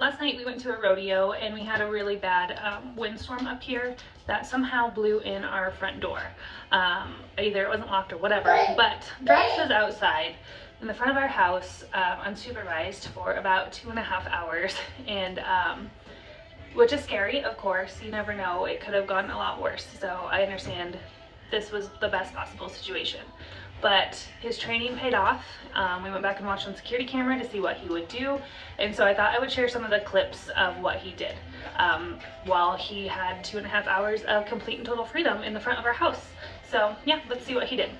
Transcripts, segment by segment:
last night we went to a rodeo and we had a really bad windstorm up here that somehow blew in our front door. Either it wasn't locked or whatever, but Drax was outside in the front of our house unsupervised for about 2.5 hours, and which is scary, of course. You never know, it could have gotten a lot worse. So I understand this was the best possible situation. But his training paid off. We went back and watched on security camera to see what he would do. And so I thought I would share some of the clips of what he did while he had 2.5 hours of complete and total freedom in the front of our house. So yeah, let's see what he did.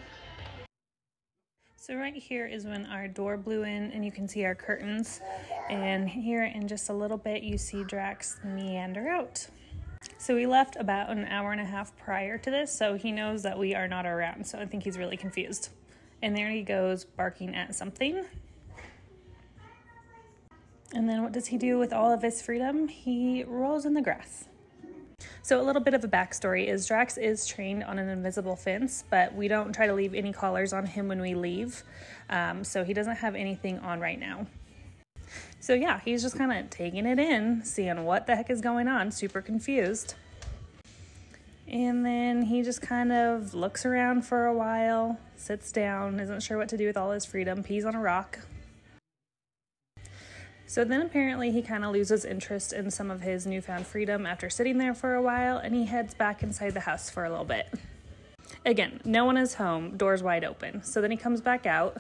So right here is when our door blew in, and you can see our curtains. And here in just a little bit, you see Drax meander out. So we left about an hour and a half prior to this, so he knows that we are not around, so I think he's really confused. And there he goes barking at something. And then what does he do with all of his freedom? He rolls in the grass. So a little bit of a backstory is Drax is trained on an invisible fence, but we don't try to leave any collars on him when we leave. So he doesn't have anything on right now. So yeah, he's just kind of taking it in, seeing what the heck is going on, super confused. And then he just kind of looks around for a while, sits down, isn't sure what to do with all his freedom, pees on a rock. So then apparently he kind of loses interest in some of his newfound freedom after sitting there for a while, and he heads back inside the house for a little bit. Again, no one is home, doors wide open. So then he comes back out.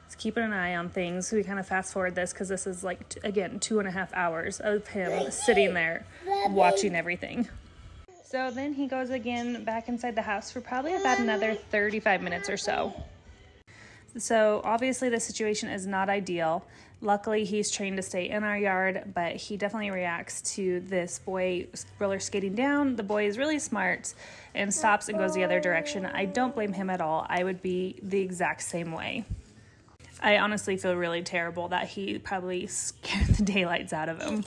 He's keeping an eye on things. So we kind of fast forward this because this is like, again, 2.5 hours of him sitting there watching everything. So then he goes again back inside the house for probably about another 35 minutes or so. So obviously the situation is not ideal. Luckily he's trained to stay in our yard, but he definitely reacts to this boy roller skating down. The boy is really smart and stops and goes the other direction. I don't blame him at all. I would be the exact same way. I honestly feel really terrible that he probably scared the daylights out of him.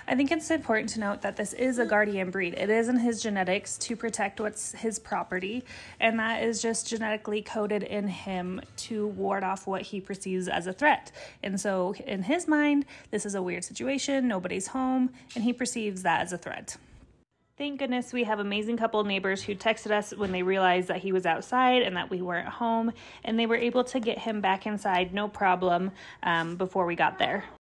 I think it's important to note that this is a guardian breed. It is in his genetics to protect what's his property, and that is just genetically coded in him to ward off what he perceives as a threat. And so in his mind, this is a weird situation, nobody's home, and he perceives that as a threat. Thank goodness we have an amazing couple of neighbors who texted us when they realized that he was outside and that we weren't home, and they were able to get him back inside, no problem, before we got there.